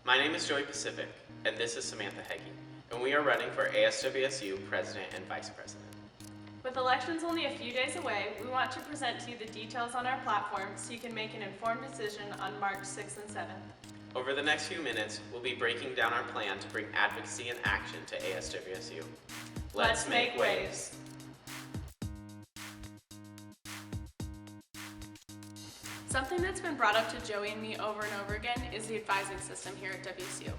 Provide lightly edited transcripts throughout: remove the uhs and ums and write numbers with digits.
My name is Joey Pacific, and this is Samantha Heggie, and we are running for ASWSU President and Vice President. With elections only a few days away, we want to present to you the details on our platform so you can make an informed decision on March 6th and 7th. Over the next few minutes, we'll be breaking down our plan to bring advocacy and action to ASWSU. Let's make waves! Something that's been brought up to Joey and me over and over again is the advising system here at WSU.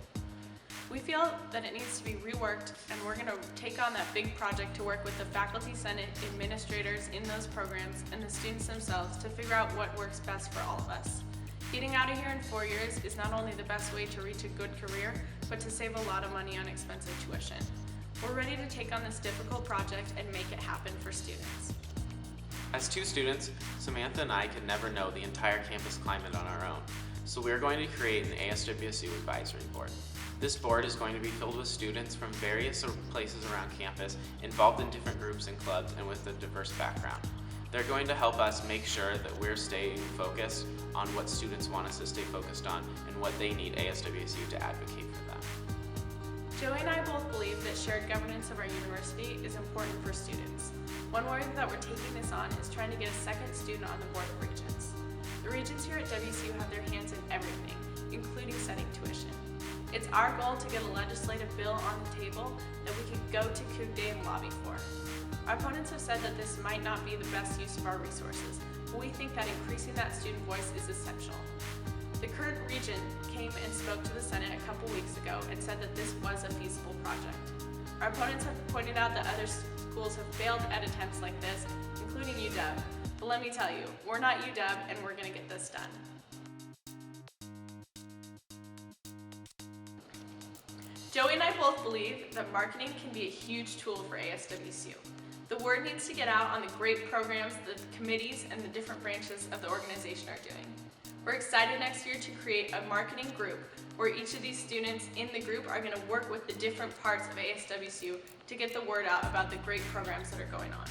We feel that it needs to be reworked, and we're going to take on that big project to work with the faculty senate, administrators in those programs, and the students themselves to figure out what works best for all of us. Getting out of here in 4 years is not only the best way to reach a good career, but to save a lot of money on expensive tuition. We're ready to take on this difficult project and make it happen for students. As two students, Samantha and I could never know the entire campus climate on our own, so we are going to create an ASWSU advisory board. This board is going to be filled with students from various places around campus, involved in different groups and clubs, and with a diverse background. They're going to help us make sure that we're staying focused on what students want us to stay focused on and what they need ASWSU to advocate for them. Joey and I both believe that shared governance of our university is important for students. One way that we're taking this on is trying to get a second student on the board of regents. The regents here at WSU have their hands in everything, including setting tuition. It's our goal to get a legislative bill on the table that we can go to Coug Day and lobby for. Our opponents have said that this might not be the best use of our resources, but we think that increasing that student voice is essential. The current regent came and spoke to the Senate a couple weeks ago and said that this was a feasible project. Our opponents have pointed out that other schools have failed at attempts like this, including UW. But let me tell you, we're not UW and we're going to get this done. Joey and I both believe that marketing can be a huge tool for ASWSU. The word needs to get out on the great programs that the committees and the different branches of the organization are doing. We're excited next year to create a marketing group where each of these students in the group are going to work with the different parts of ASWSU to get the word out about the great programs that are going on.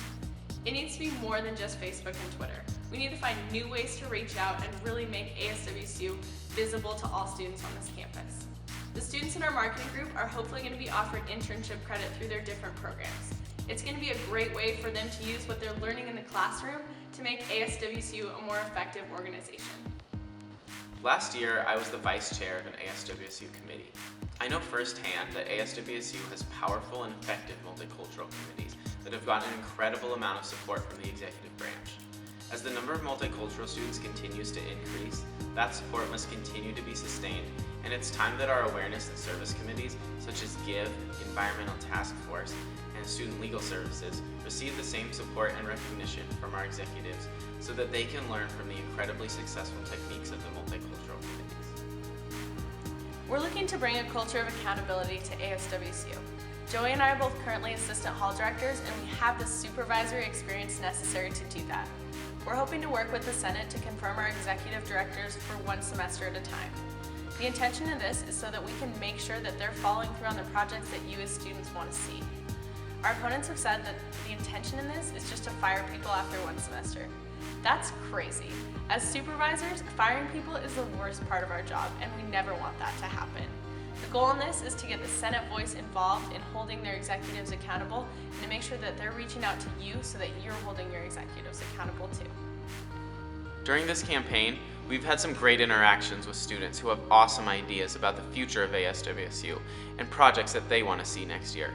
It needs to be more than just Facebook and Twitter. We need to find new ways to reach out and really make ASWSU visible to all students on this campus. The students in our marketing group are hopefully going to be offered internship credit through their different programs. It's going to be a great way for them to use what they're learning in the classroom to make ASWSU a more effective organization. Last year, I was the vice chair of an ASWSU committee. I know firsthand that ASWSU has powerful and effective multicultural committees that have gotten an incredible amount of support from the executive branch. As the number of multicultural students continues to increase, that support must continue to be sustained, and it's time that our awareness and service committees, such as GIVE, Environmental Task Force, and Student Legal Services, receive the same support and recognition from our executives so that they can learn from the incredibly successful techniques of the multicultural committees. We're looking to bring a culture of accountability to ASWSU. Joey and I are both currently assistant hall directors, and we have the supervisory experience necessary to do that. We're hoping to work with the Senate to confirm our executive directors for one semester at a time. The intention of this is so that we can make sure that they're following through on the projects that you as students want to see. Our opponents have said that the intention in this is just to fire people after one semester. That's crazy. As supervisors, firing people is the worst part of our job, and we never want that to happen. The goal in this is to get the Senate voice involved in holding their executives accountable and to make sure that they're reaching out to you so that you're holding your executives accountable too. During this campaign, we've had some great interactions with students who have awesome ideas about the future of ASWSU and projects that they want to see next year.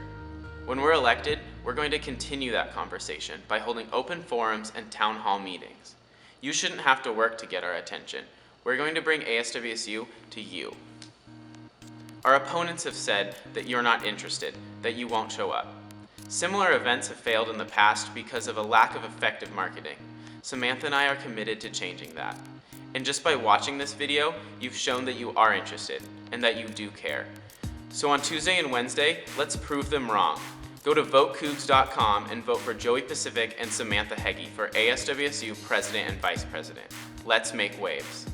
When we're elected, we're going to continue that conversation by holding open forums and town hall meetings. You shouldn't have to work to get our attention. We're going to bring ASWSU to you. Our opponents have said that you're not interested, that you won't show up. Similar events have failed in the past because of a lack of effective marketing. Samantha and I are committed to changing that. And just by watching this video, you've shown that you are interested and that you do care. So on Tuesday and Wednesday, let's prove them wrong. Go to votecougs.com and vote for Joey Pacific and Samantha Heggie for ASWSU President and Vice President. Let's make waves.